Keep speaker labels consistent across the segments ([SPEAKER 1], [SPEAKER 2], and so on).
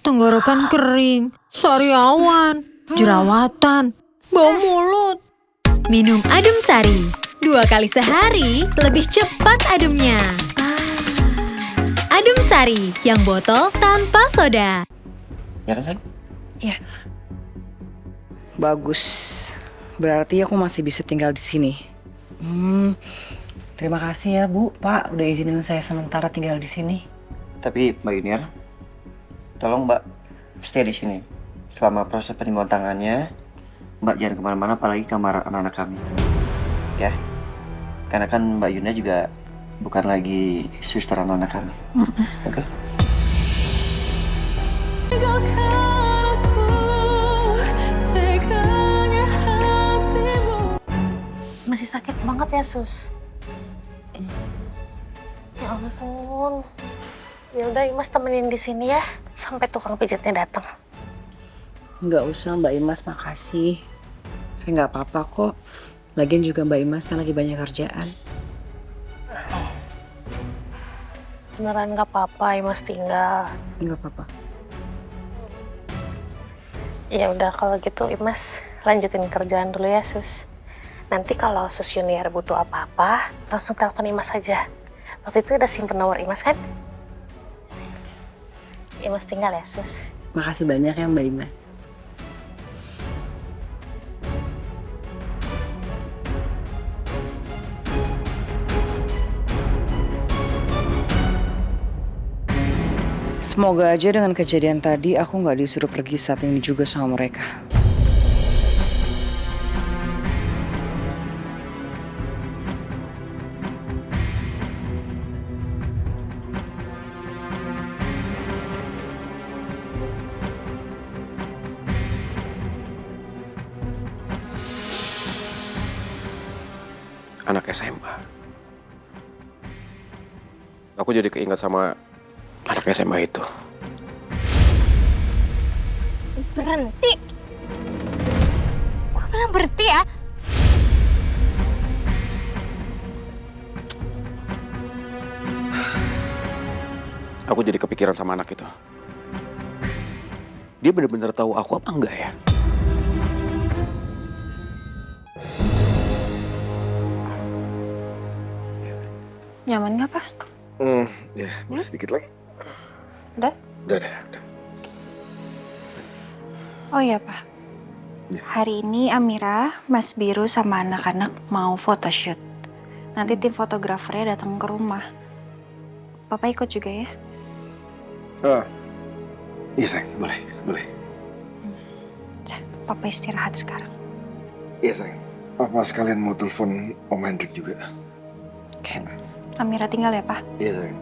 [SPEAKER 1] tenggorokan kering, sariawan, jerawatan, bau mulut.
[SPEAKER 2] Minum Adem Sari. 2 kali sehari, lebih cepat ademnya. Adem Sari, yang botol tanpa soda.
[SPEAKER 3] Ya kan, sayang?
[SPEAKER 4] Iya. Bagus. Berarti aku masih bisa tinggal di sini. Terima kasih ya Bu, Pak, udah izinin saya sementara tinggal di sini.
[SPEAKER 3] Tapi Mbak Yuniar, tolong Mbak stay di sini selama proses penimbunan tangannya. Mbak jangan kemana-mana, apalagi kamar anak-anak kami, ya. Karena kan Mbak Yuniar juga bukan lagi suster anak-anak kami. Oke?
[SPEAKER 5] Masih sakit banget ya, Sus? Ya ampun. Ya udah, Imas temenin di sini ya sampai tukang pijatnya datang.
[SPEAKER 4] Nggak usah Mbak Imas, makasih. Saya nggak apa-apa kok. Lagian juga Mbak Imas kan lagi banyak kerjaan.
[SPEAKER 5] Beneran nggak apa-apa, Imas tinggal.
[SPEAKER 4] Nggak apa-apa.
[SPEAKER 5] Ya udah kalau gitu Imas lanjutin kerjaan dulu ya, Sus. Nanti kalau Sus Yuniar butuh apa-apa, langsung telepon Imas aja. Waktu itu udah simpen nomor Imas kan? Imas tinggal ya, Sus.
[SPEAKER 4] Makasih banyak ya Mbak Imas. Semoga aja dengan kejadian tadi aku nggak disuruh pergi saat ini juga sama mereka.
[SPEAKER 6] Anak SMA. Aku jadi keinget sama anak SMA itu.
[SPEAKER 5] Berhenti. Gue bilang berhenti ya.
[SPEAKER 6] Aku jadi kepikiran sama anak itu. Dia bener-bener tahu aku apa enggak ya?
[SPEAKER 5] Nyaman nggak, Pak?
[SPEAKER 6] Ya, boleh sedikit lagi.
[SPEAKER 5] Udah?
[SPEAKER 6] Udah.
[SPEAKER 7] Oh iya Pak,
[SPEAKER 6] Ya.
[SPEAKER 7] hari ini Amira, Mas Biru sama anak-anak mau photoshoot. Nanti tim fotografernya datang ke rumah. Papa ikut juga ya?
[SPEAKER 6] Iya sayang, boleh.
[SPEAKER 7] Udah, Papa istirahat sekarang.
[SPEAKER 6] Iya sayang. Papa sekalian mau telepon Om Hendrik juga.
[SPEAKER 7] Oke, Amira tinggal ya Pak?
[SPEAKER 6] Iya sayang.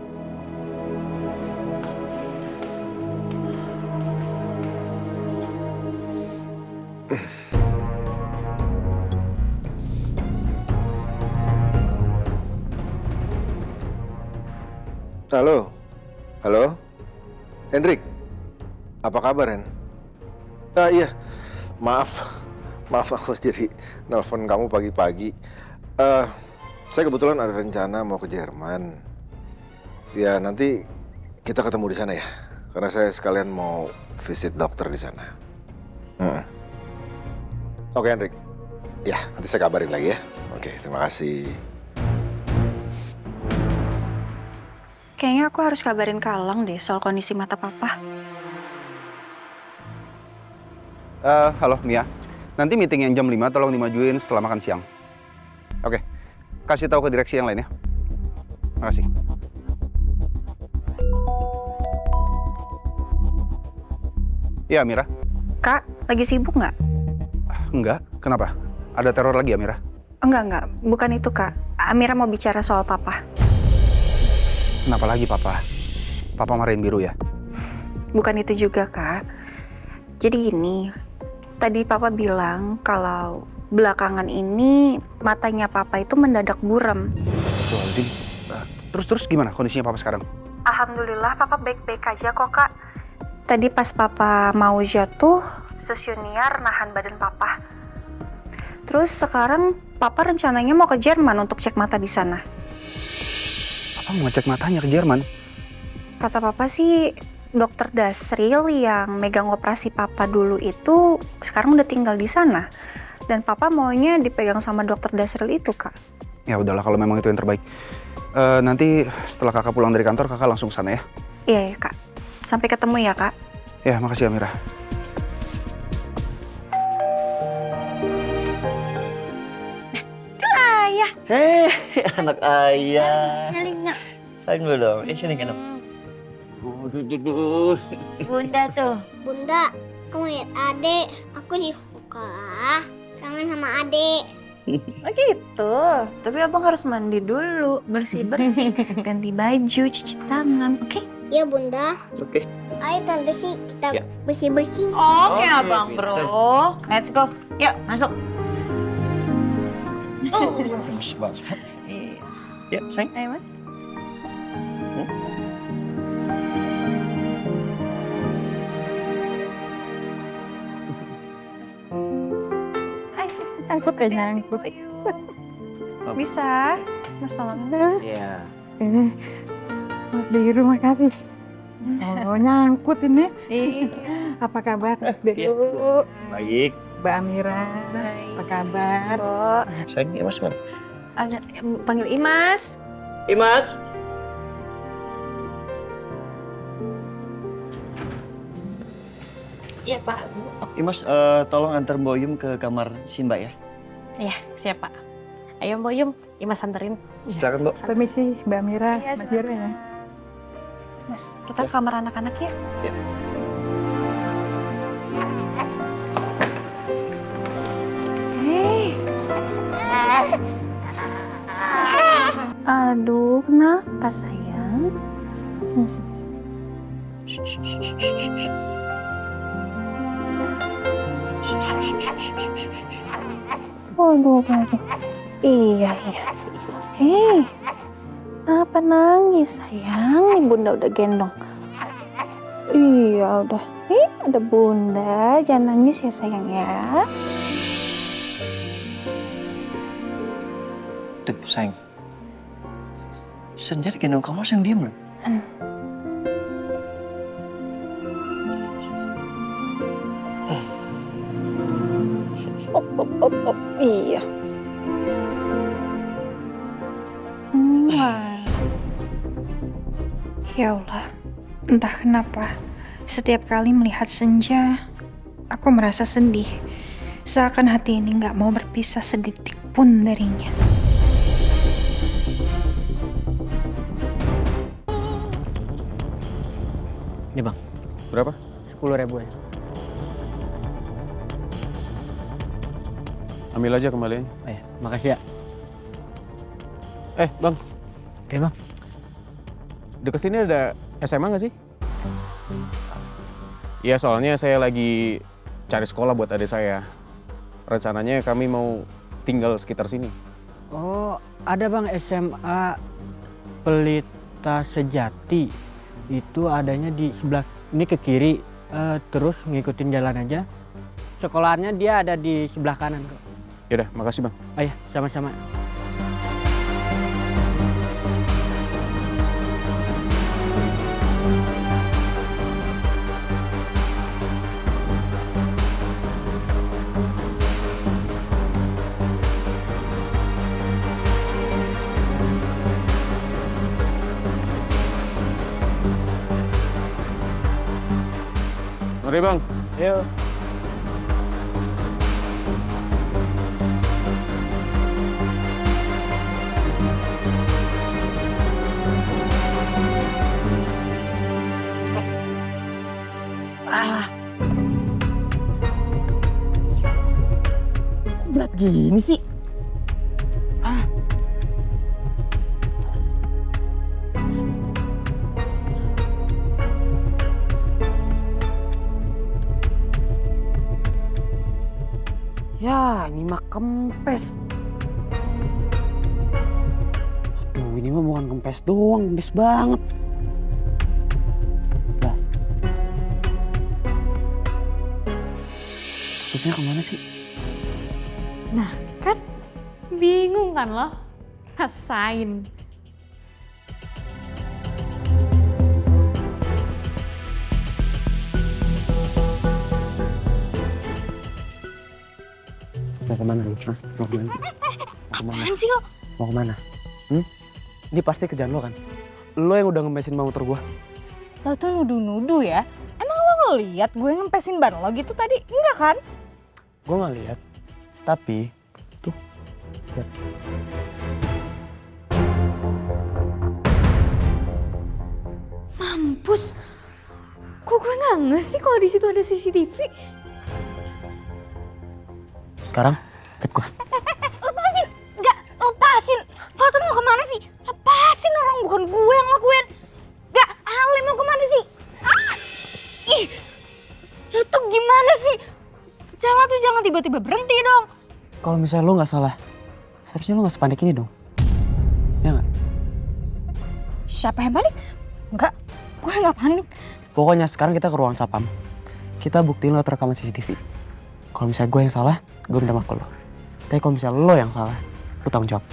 [SPEAKER 6] Halo, Hendrik, apa kabar Hen? Iya, maaf aku jadi nelpon kamu pagi-pagi. Saya kebetulan ada rencana mau ke Jerman. Ya nanti kita ketemu di sana ya, karena saya sekalian mau visit dokter di sana. Oke Hendrik, ya nanti saya kabarin lagi ya. Oke, terima kasih.
[SPEAKER 7] Kayaknya aku harus kabarin Kalang deh soal kondisi mata Papa.
[SPEAKER 8] Halo Mia, nanti meeting yang jam 5 tolong dimajuin setelah makan siang. Oke, kasih tahu ke direksi yang lain ya. Makasih. Iya Mira.
[SPEAKER 7] Kak, lagi sibuk nggak?
[SPEAKER 8] Enggak, kenapa? Ada teror lagi ya Mira?
[SPEAKER 7] Enggak, bukan itu Kak. Amira mau bicara soal Papa.
[SPEAKER 8] Kenapa lagi Papa? Papa marahin Biru ya?
[SPEAKER 7] Bukan itu juga Kak. Jadi gini, tadi Papa bilang kalau belakangan ini matanya Papa itu mendadak buram.
[SPEAKER 8] Astagfirullahaladzim. Terus gimana kondisinya Papa sekarang?
[SPEAKER 7] Alhamdulillah Papa baik-baik aja kok Kak. Tadi pas Papa mau jatuh, Sus Yuniar nahan badan Papa. Terus sekarang Papa rencananya mau ke Jerman untuk cek mata di sana.
[SPEAKER 8] Papa mau ngecek matanya ke Jerman?
[SPEAKER 7] Kata Papa sih dokter Dasril yang megang operasi papa dulu itu sekarang udah tinggal di sana. Dan papa maunya dipegang sama dokter Dasril itu, Kak.
[SPEAKER 8] Ya udahlah kalau memang itu yang terbaik. Nanti setelah kakak pulang dari kantor, kakak langsung ke sana ya.
[SPEAKER 7] Iya, Kak. Sampai ketemu ya, Kak.
[SPEAKER 8] Ya, makasih Amira.
[SPEAKER 3] Hei, anak ayah. Sayang dulu dong. Sini kan.
[SPEAKER 9] Bunda tuh. Bunda, kamu lihat adek. Aku di sekolah. Kangen sama adek.
[SPEAKER 7] Oh gitu. Tapi abang harus mandi dulu, bersih-bersih, ganti baju, cuci tangan, oke?
[SPEAKER 9] Iya bunda.
[SPEAKER 3] Oke.
[SPEAKER 9] Ayo tante sih kita
[SPEAKER 3] Ya.
[SPEAKER 9] bersih-bersih.
[SPEAKER 4] Oke,
[SPEAKER 3] Oke,
[SPEAKER 4] abang
[SPEAKER 3] Mister.
[SPEAKER 4] bro. Let's go. Yuk, masuk.
[SPEAKER 3] Gemes banget. Ya, sayang.
[SPEAKER 7] Ayo, Mas.
[SPEAKER 9] Aku kenyangkut.
[SPEAKER 7] Bisa. Mas tolong.
[SPEAKER 3] Iya.
[SPEAKER 10] Di rumah kasih. Oh, nyangkut ini. Apa kabar?
[SPEAKER 3] Iya. Baik.
[SPEAKER 10] Mbak Amira. Apa kabar?
[SPEAKER 3] Sayang, ya Mas, mana?
[SPEAKER 7] Ada panggil Imas.
[SPEAKER 3] Imas.
[SPEAKER 5] Iya Pak.
[SPEAKER 3] Imas, tolong antar Mbak Yum ke kamar si Mbak ya.
[SPEAKER 5] Iya siap Pak. Ayo Mbak Yum, Imas anterin.
[SPEAKER 3] Silakan, Mbak.
[SPEAKER 10] Permisi, Mbak Amira.
[SPEAKER 7] Iya,
[SPEAKER 10] Mas Jero ya.
[SPEAKER 7] Mas, kita ke kamar anak-anak yuk.
[SPEAKER 3] Ya.
[SPEAKER 7] Aduh, kenapa sayang? Sini, sini, sini. Shh, shh, shh, shh, shh, shh, shh. Aduh, aduh. Iya, iya. Hei, kenapa nangis sayang? Nih bunda udah gendong. Iya, udah. Nih, ada bunda. Jangan nangis ya sayang ya.
[SPEAKER 3] Tuh, sayang. Senja gendong kamu langsung diem loh.
[SPEAKER 7] Op, iya. Wah. Ya Allah, entah kenapa setiap kali melihat Senja, aku merasa sedih. Seakan hati ini nggak mau berpisah sedetik pun darinya.
[SPEAKER 11] Ini bang,
[SPEAKER 8] Berapa?
[SPEAKER 11] 10.000 ya.
[SPEAKER 8] Ambil aja kembaliannya.
[SPEAKER 11] Oh ya, makasih ya.
[SPEAKER 8] Bang.
[SPEAKER 11] Bang.
[SPEAKER 8] Dekat sini ada SMA nggak sih? Iya, soalnya saya lagi cari sekolah buat adik saya. Rencananya kami mau tinggal sekitar sini.
[SPEAKER 11] Oh, ada bang SMA Pelita Sejati. Itu adanya di sebelah ini ke kiri, terus ngikutin jalan aja. Sekolahannya dia ada di sebelah kanan kok.
[SPEAKER 8] Yaudah, makasih bang.
[SPEAKER 11] Oh ya, sama-sama.
[SPEAKER 8] Mari bang.
[SPEAKER 11] Yuk.
[SPEAKER 10] Berat gini sih.
[SPEAKER 11] Ya, ini mah kempes. Aduh, ini mah bukan kempes doang, kempes banget. Lah. Tutupnya kemana sih?
[SPEAKER 10] Nah, kan bingung kan lo? Rasain.
[SPEAKER 11] Mau kemana lu? Hah? Mau kemana? Mau kemana?
[SPEAKER 10] Apaan sih lo?
[SPEAKER 11] Mau kemana? Ini pasti kerjaan lo kan? Lo yang udah ngempesin ban motor gua.
[SPEAKER 10] Lo tuh nuduh-nuduh ya? Emang lo ngeliat gue ngempesin ban lo gitu tadi? Enggak kan?
[SPEAKER 11] Gua nggak lihat. Tapi tuh lihat.
[SPEAKER 10] Mampus. Kok gue nggak nge sih kalau di situ ada CCTV?
[SPEAKER 11] Sekarang ikut gua.
[SPEAKER 10] Lepasin! Enggak, lepasin! Lo tuh mau kemana sih? Lepasin, orang bukan gue yang lakuin. Enggak, Ale mau kemana sih? Ah! Ih, lo tuh gimana sih? Jangan tiba-tiba berhenti dong.
[SPEAKER 11] Kalau misalnya lo nggak salah, seharusnya lo nggak sepanik ini dong. Ya nggak?
[SPEAKER 10] Siapa yang panik? Enggak, gue nggak panik.
[SPEAKER 11] Pokoknya sekarang kita ke ruang sapam. Kita buktiin lo rekaman CCTV. Kalau misalnya gue yang salah, gue minta maaf ke lo. Tapi kalau misalnya lo yang salah, lo tanggung jawab.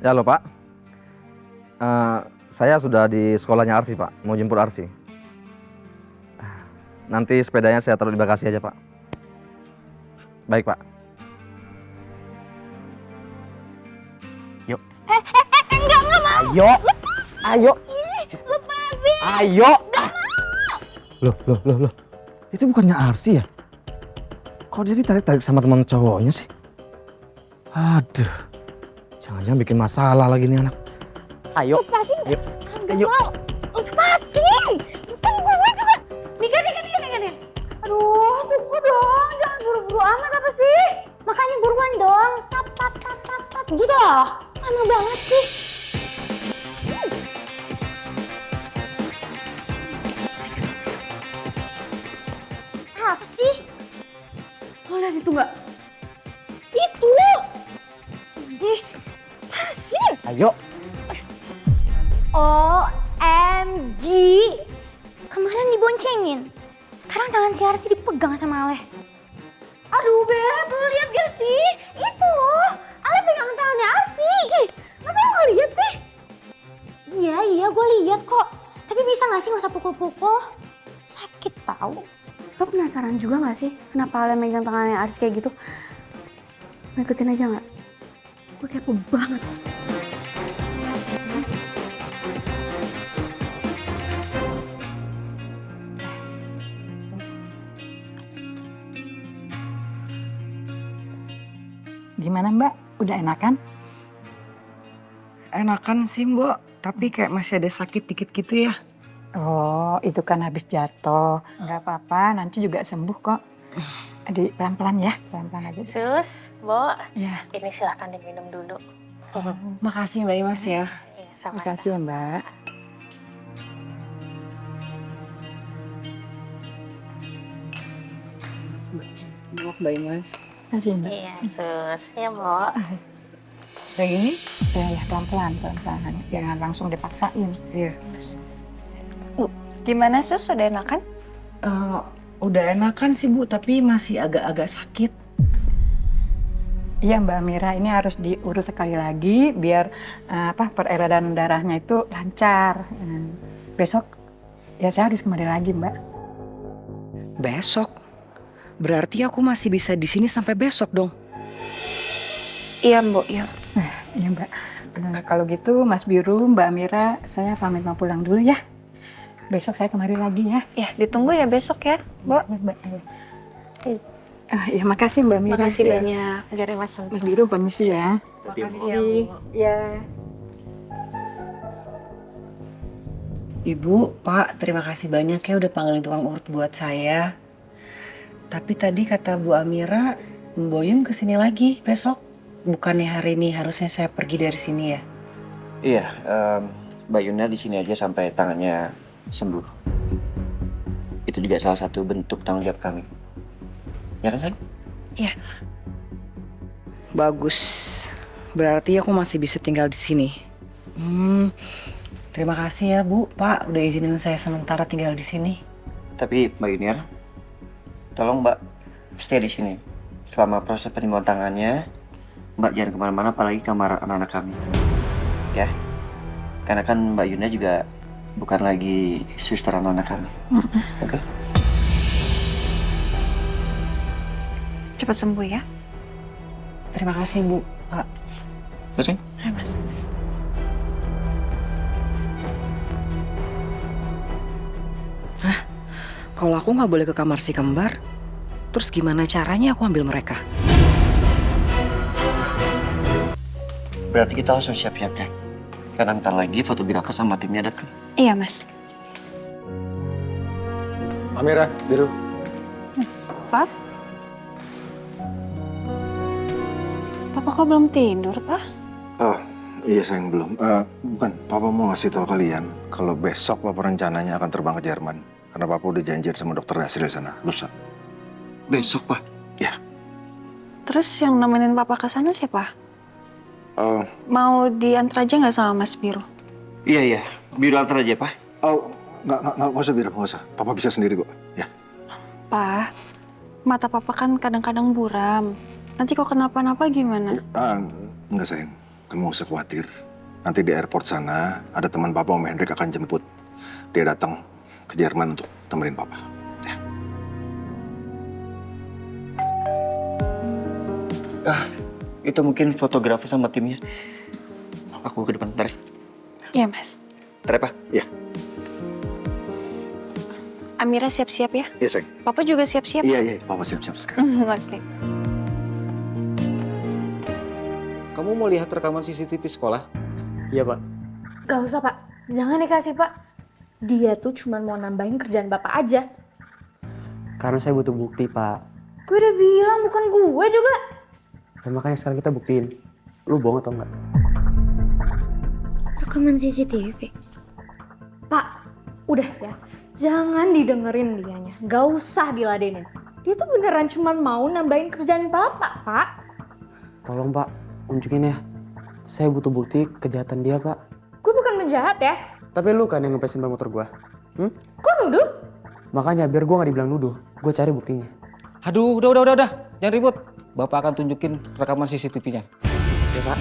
[SPEAKER 12] Ya halo Pak, saya sudah di sekolahnya Arsi Pak, mau jemput Arsi. Nanti sepedanya saya taruh di bagasi aja Pak. Baik Pak.
[SPEAKER 11] Yuk.
[SPEAKER 10] Enggak mau.
[SPEAKER 11] Ayo. Ayo.
[SPEAKER 10] Lepasin.
[SPEAKER 11] Ayo.
[SPEAKER 12] Loh. Itu bukannya Arsi ya? Kok dia ditarik-tarik sama teman cowoknya sih? Aduh. Jangan-jangan bikin masalah lagi nih anak.
[SPEAKER 11] Ayo.
[SPEAKER 10] Lepasin.
[SPEAKER 11] Ayo.
[SPEAKER 10] Enggak
[SPEAKER 11] Ayo.
[SPEAKER 10] mau. Lepasin. Kan gue juga. Nih. Aduh, tunggu dong. Jangan buru-buru amat apa sih?
[SPEAKER 9] Makanya buruan dong. Tap. Gitu loh. Lama banget sih. Apa sih?
[SPEAKER 10] Lo lihat itu nggak? Itu. Lepasin.
[SPEAKER 11] Ayo.
[SPEAKER 9] OMG. Kemarin diboncengin. Sekarang tangan si Arsi dipegang sama Ale. Aduh Beb, lu lihat gak sih? Itu loh, Ale pegang tangannya Arsi. Masa lu gak lihat sih? Iya, gue lihat kok. Tapi bisa gak sih gak usah pukul-pukul? Sakit tau. Lo penasaran juga gak sih kenapa Ale megang tangannya Arsi kayak gitu? Mau ikutin aja gak? Gue kepo banget.
[SPEAKER 13] Gimana Mbak? Udah enakan?
[SPEAKER 4] Enakan sih Mbak, tapi kayak masih ada sakit dikit gitu ya.
[SPEAKER 13] Oh, itu kan habis jatuh. Nggak apa-apa, nanti juga sembuh kok. Adik, pelan-pelan ya, pelan-pelan aja.
[SPEAKER 5] Sus, Bo,
[SPEAKER 13] Ya.
[SPEAKER 5] ini silahkan diminum dulu.
[SPEAKER 4] Makasih Mbak Imas ya.
[SPEAKER 5] Iya, sama.
[SPEAKER 13] Makasih ya Mbak.
[SPEAKER 4] Mbak Imas.
[SPEAKER 13] Makasih Mbak.
[SPEAKER 5] Iya, Sus. Ya, Bo.
[SPEAKER 4] Kayak gini?
[SPEAKER 13] Ya, pelan-pelan. Jangan langsung dipaksain.
[SPEAKER 4] Iya.
[SPEAKER 7] Gimana Sus, udah enakan?
[SPEAKER 4] Udah enakan sih Bu, tapi masih agak-agak sakit.
[SPEAKER 13] Iya Mbak Mira, ini harus diurus sekali lagi biar peredaran darahnya itu lancar. Besok ya saya harus kembali lagi Mbak.
[SPEAKER 4] Besok? Berarti aku masih bisa di sini sampai besok dong?
[SPEAKER 7] Iya Mbak, iya.
[SPEAKER 13] Iya Mbak. Kalau gitu Mas Biru, Mbak Mira, saya pamit mau pulang dulu ya. Besok saya kemari lagi ya.
[SPEAKER 7] Ya, ditunggu ya besok ya, Mbak.
[SPEAKER 13] Ya makasih Mbak Mira.
[SPEAKER 5] Makasih banyak. Biar Mas
[SPEAKER 13] Mas Biru permisi ya.
[SPEAKER 4] Makasih ya Bu.
[SPEAKER 13] Ya.
[SPEAKER 4] Ibu, Pak, terima kasih banyak ya udah panggilin tukang urut buat saya. Tapi tadi kata Bu Amira, Mbak Boyum kesini lagi besok. Bukannya hari ini harusnya saya pergi dari sini ya?
[SPEAKER 3] Iya, Mbak Yuna di sini aja sampai tangannya sembuh. Itu juga salah satu bentuk tanggung jawab kami. Ya kan, sayang?
[SPEAKER 4] Iya. Bagus. Berarti aku masih bisa tinggal di sini. Terima kasih ya Bu, Pak, udah izinin saya sementara tinggal di sini.
[SPEAKER 3] Tapi Mbak Yuniar, tolong Mbak stay di sini selama proses penerimaan tangannya. Mbak jangan kemana-mana, apalagi kamar anak-anak kami. Ya, karena kan Mbak Yuna juga bukan lagi suster anak-anak kami. Oke?
[SPEAKER 7] Cepat sembuh ya.
[SPEAKER 4] Terima kasih Bu, Pak.
[SPEAKER 3] Terus nih?
[SPEAKER 7] Ayo, Mas.
[SPEAKER 4] Kalau aku nggak boleh ke kamar si kembar, terus gimana caranya aku ambil mereka?
[SPEAKER 3] Berarti kita langsung siap-siap ya. Karena ntar lagi fotografer sama timnya datang.
[SPEAKER 7] Iya, Mas.
[SPEAKER 6] Amira, biru.
[SPEAKER 7] Pak? Papa kok belum tidur, Pak?
[SPEAKER 6] Oh, iya sayang belum. Bukan, Papa mau ngasih tahu kalian kalau besok Papa rencananya akan terbang ke Jerman. Karena Papa udah janjian sama dokter Nasir di sana, lusa.
[SPEAKER 3] Besok, Pak?
[SPEAKER 6] Ya.
[SPEAKER 7] Terus yang nemenin Papa ke sana siapa? Mau diantar aja nggak sama Mas Biru?
[SPEAKER 3] Iya, biru antar aja, Pak.
[SPEAKER 6] Oh, nggak usah biru, nggak usah. Papa bisa sendiri kok, ya.
[SPEAKER 7] Pak, mata Papa kan kadang-kadang buram. Nanti kok kenapa-napa gimana?
[SPEAKER 6] Enggak sayang, kamu nggak usah khawatir. Nanti di airport sana ada teman Papa, Om Hendrik akan jemput. Dia datang ke Jerman untuk temenin Papa. Ya.
[SPEAKER 3] Itu mungkin fotografer sama timnya. Aku ke depan, ntar.
[SPEAKER 7] Iya, Mas.
[SPEAKER 3] Ntar ya, Pak?
[SPEAKER 6] Iya.
[SPEAKER 7] Amira siap-siap ya?
[SPEAKER 6] Iya, sayang.
[SPEAKER 7] Papa juga siap-siap?
[SPEAKER 6] Iya, Papa siap-siap sekarang.
[SPEAKER 7] Oke.
[SPEAKER 14] Kamu mau lihat rekaman CCTV sekolah?
[SPEAKER 12] Iya, Pak.
[SPEAKER 10] Gak usah, Pak. Jangan dikasih, Pak. Dia tuh cuma mau nambahin kerjaan Bapak aja.
[SPEAKER 11] Karena saya butuh bukti, Pak.
[SPEAKER 10] Gue udah bilang bukan gue juga.
[SPEAKER 11] Dan makanya sekarang kita buktiin. Lu bohong atau enggak?
[SPEAKER 10] Rekaman CCTV. Pak, udah ya. Jangan didengerin dianya. Gak usah diladenin. Dia tuh beneran cuma mau nambahin kerjaan Bapak, Pak.
[SPEAKER 11] Tolong, Pak. Unjukin ya. Saya butuh bukti kejahatan dia, Pak.
[SPEAKER 10] Gue bukan menjahat ya.
[SPEAKER 11] Tapi lu kan yang ngepesin ban motor gua.
[SPEAKER 10] Kok nuduh?
[SPEAKER 11] Makanya biar gua gak dibilang nuduh. Gue cari buktinya.
[SPEAKER 14] Aduh, udah. Jangan ribut. Bapak akan tunjukin rekaman CCTV-nya.
[SPEAKER 11] Siap, Pak.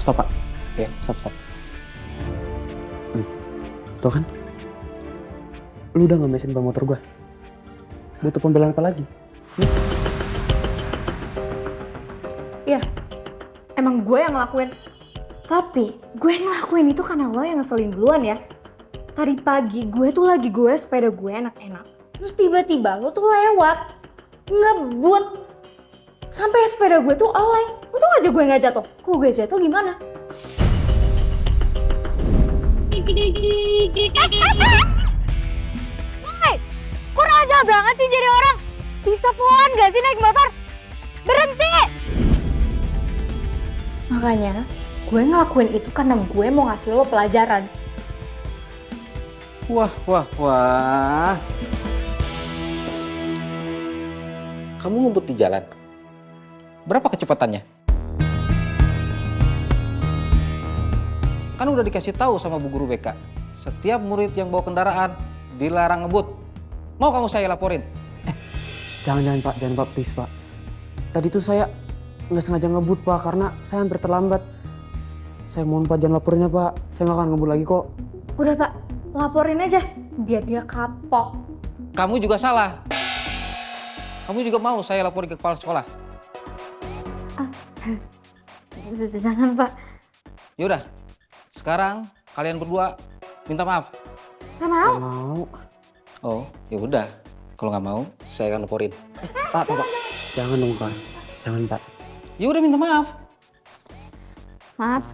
[SPEAKER 11] Stop, Pak.
[SPEAKER 14] Oke.
[SPEAKER 11] Stop. Tuh kan? Lu udah ngemesin ban motor gua. Butuh pembelaan apa lagi?
[SPEAKER 10] Iya, emang gue yang ngelakuin. Tapi gue yang ngelakuin itu karena lo yang ngeselin duluan ya. Tadi pagi gue tuh lagi gue sepeda gue enak-enak. Terus tiba-tiba lo tuh lewat, ngebut. Sampai sepeda gue tuh oleng. Untung aja gue gak jatuh. Kalau gue jatuh gimana? Hei, kurang ajar banget sih jadi orang. Bisa pelan gak sih naik motor? Berhenti! Makanya gue ngelakuin itu karena gue mau ngasih lo pelajaran.
[SPEAKER 14] Wah. Kamu ngumpet di jalan. Berapa kecepatannya? Kan udah dikasih tahu sama bu guru BK. Setiap murid yang bawa kendaraan dilarang ngebut. Mau kamu saya laporin?
[SPEAKER 11] Jangan Pak, please, Pak. Tadi tuh saya nggak sengaja ngebut, Pak, karena saya hampir terlambat. Saya mohon Pak, jangan laporin ya, Pak. Saya nggak akan ngebut lagi kok.
[SPEAKER 10] Udah Pak, laporin aja biar dia kapok.
[SPEAKER 14] Kamu juga salah. Kamu juga mau saya laporin ke kepala sekolah?
[SPEAKER 10] Jangan Pak.
[SPEAKER 14] Yaudah, sekarang kalian berdua minta maaf.
[SPEAKER 10] Nggak mau.
[SPEAKER 11] Mau.
[SPEAKER 14] Oh, ya udah. Kalau nggak mau, saya akan laporin.
[SPEAKER 11] Pak. Jangan dong, Pak. Jangan, Pak.
[SPEAKER 14] Ya udah minta maaf.
[SPEAKER 10] Maaf.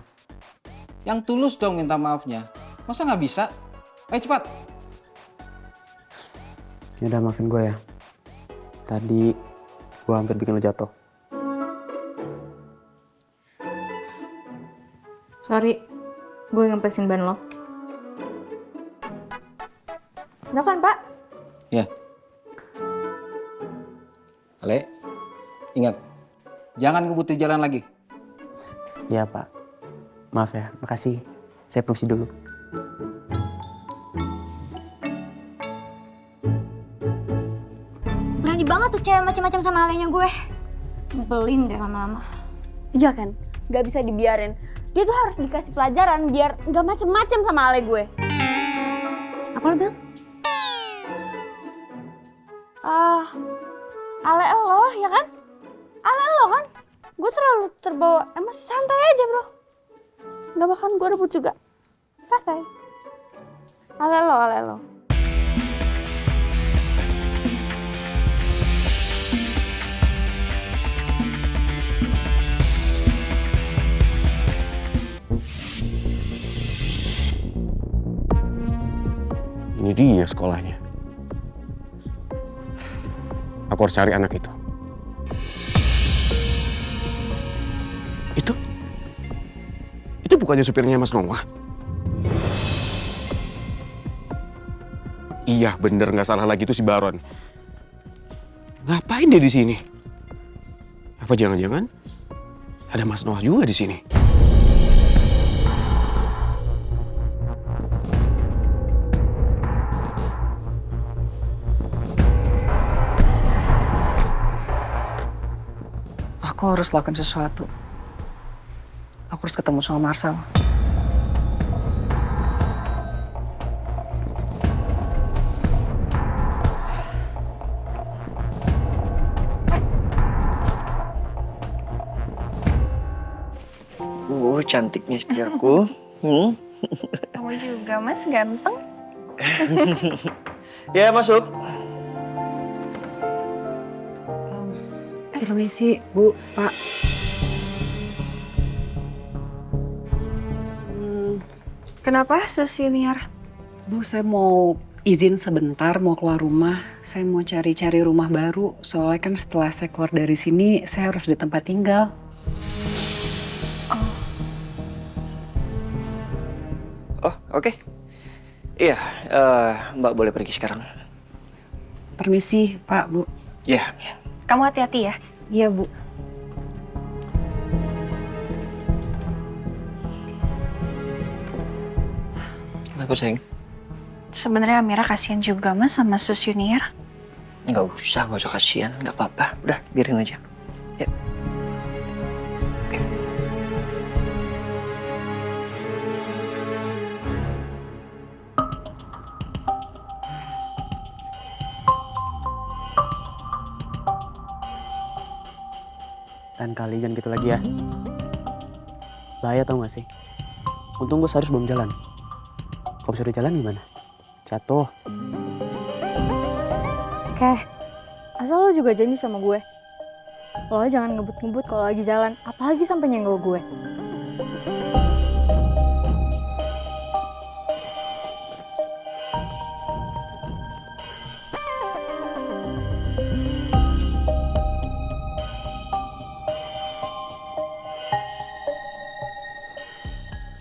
[SPEAKER 14] Yang tulus dong minta maafnya. Masa nggak bisa? Ayo cepat.
[SPEAKER 11] Ya udah, maafin gue ya. Tadi gue hampir bikin lo jatuh.
[SPEAKER 10] Sorry, gue ngempesin ban lo. Udah kan Pak?
[SPEAKER 14] Ya. Ale, ingat, jangan ngebut di jalan lagi.
[SPEAKER 15] Ya Pak, maaf ya, makasih. Saya permisi dulu.
[SPEAKER 10] Berani banget tuh cewek macam-macam sama alenya gue. Nyebelin deh lama-lama.
[SPEAKER 9] Iya kan, nggak bisa dibiarin. Dia tuh harus dikasih pelajaran biar nggak macem-macem sama ale gue.
[SPEAKER 10] Apa lo bilang?
[SPEAKER 9] Ale lo ya kan? Ale lo kan? Gue terlalu terbawa emosi. Santai aja bro. Nggak bakalan gue rebut juga. Santai. Ale lo.
[SPEAKER 16] Ini dia sekolahnya. Aku harus cari anak itu. Itu bukannya supirnya Mas Noah? Iya, bener nggak salah lagi itu si Baron. Ngapain dia di sini? Apa jangan-jangan ada Mas Noah juga di sini?
[SPEAKER 4] Aku harus lakukan sesuatu. Aku harus ketemu sama Marcel.
[SPEAKER 3] Cantiknya istri aku.
[SPEAKER 7] Kamu juga mas, ganteng.
[SPEAKER 3] Ya, masuk.
[SPEAKER 4] Permisi, Bu, Pak.
[SPEAKER 7] Kenapa senior?
[SPEAKER 4] Bu, saya mau izin sebentar, mau keluar rumah. Saya mau cari-cari rumah baru. Soalnya kan setelah saya keluar dari sini, saya harus di tempat tinggal.
[SPEAKER 3] Oh, oke. Iya, Mbak boleh pergi sekarang.
[SPEAKER 4] Permisi, Pak, Bu.
[SPEAKER 3] Iya.
[SPEAKER 7] Kamu hati-hati ya.
[SPEAKER 4] Iya, Bu.
[SPEAKER 3] Kenapa, sayang?
[SPEAKER 7] Sebenarnya Amira kasihan juga mas sama Sus Junior.
[SPEAKER 3] Nggak usah kasihan. Nggak apa-apa. Udah, biarin aja. Ya. Oke.
[SPEAKER 15] Dan kali jangan gitu lagi ya. Bahaya tau gak sih? Untung gue seharusnya belum jalan. Kalau bisa udah jalan gimana? Jatuh.
[SPEAKER 9] Oke, asal lo juga janji sama gue. Lo jangan ngebut-ngebut kalau lagi jalan, apalagi sampai nyenggol gue.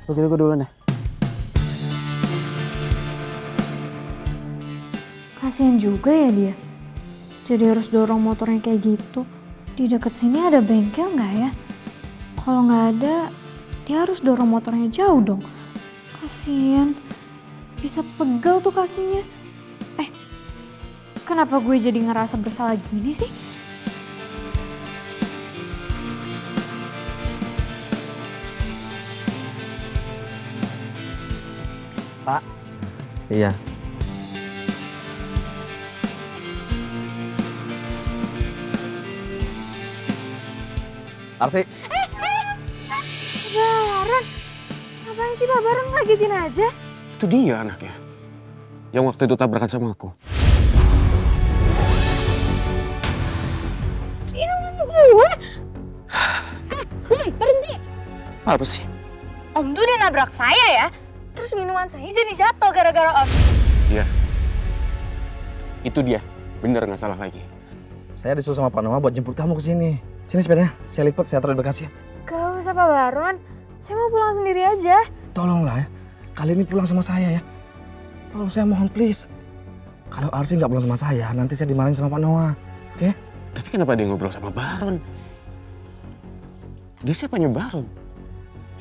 [SPEAKER 15] Begitu gue duluan ya.
[SPEAKER 9] Kasian juga ya dia. Jadi harus dorong motornya kayak gitu. Di dekat sini ada bengkel nggak ya? Kalau nggak ada, dia harus dorong motornya jauh dong. Kasian. Bisa pegel tuh kakinya. Kenapa gue jadi ngerasa bersalah gini sih?
[SPEAKER 12] Pak. Iya. Arsi.
[SPEAKER 9] Baron, ngapain sih Pak Baron ngagetin aja?
[SPEAKER 16] Itu dia anaknya. Yang waktu itu tabrakan sama aku.
[SPEAKER 9] Ini gue. Berhenti.
[SPEAKER 16] Apa sih?
[SPEAKER 9] Om tuh udah nabrak saya ya. Terus minuman saya jadi jatuh gara-gara Om.
[SPEAKER 16] Iya. Itu dia. Bener nggak salah lagi.
[SPEAKER 12] Saya disuruh sama Pak Noah buat jemput kamu ke sini. Sini sepedanya, saya lipat, saya taruh di bagasi.
[SPEAKER 9] Gak usah Pak Baron, saya mau pulang sendiri aja.
[SPEAKER 12] Tolonglah ya, kali ini pulang sama saya ya. Tolong saya mohon please. Kalau Arsi nggak pulang sama saya, nanti saya dimarahin sama Pak Noah. Oke?
[SPEAKER 16] Tapi kenapa dia ngobrol sama Baron? Dia siapanya Baron?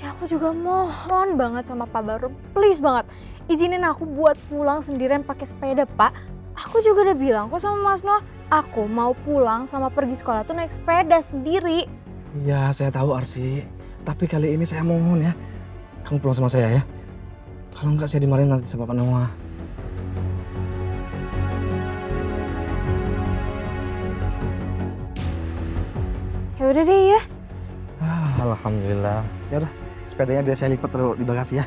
[SPEAKER 9] Ya aku juga mohon banget sama Pak Baru, please banget. Izinin aku buat pulang sendirian pakai sepeda, Pak. Aku juga udah bilang kok sama Mas Noah, aku mau pulang sama pergi sekolah tuh naik sepeda sendiri.
[SPEAKER 12] Ya, saya tahu Arsi. Tapi kali ini saya mohon ya, kamu pulang sama saya ya. Kalau enggak saya dimarahin nanti sama Pak Noah.
[SPEAKER 9] Ya udah deh ya.
[SPEAKER 12] Alhamdulillah. Ya udah, sepedanya biar saya lipat taruh di bagasi ya.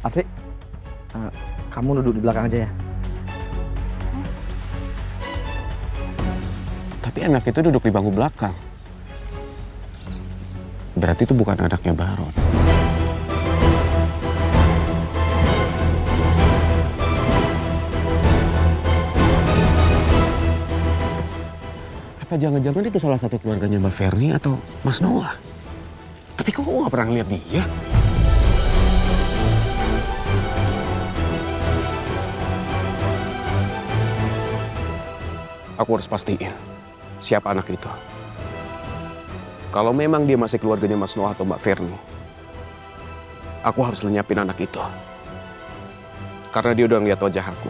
[SPEAKER 12] Arsi, kamu duduk di belakang aja ya.
[SPEAKER 16] Tapi anak itu duduk di bangku belakang. Berarti itu bukan anaknya Baron. Apa jangan-jangan itu salah satu keluarganya Mbak Ferni atau Mas Noah? Tapi kok nggak pernah ngeliat dia? Aku harus pastiin siapa anak itu. Kalau memang dia masih keluarganya Mas Noah atau Mbak Ferni, aku harus lenyapin anak itu. Karena dia udah ngeliat wajah aku.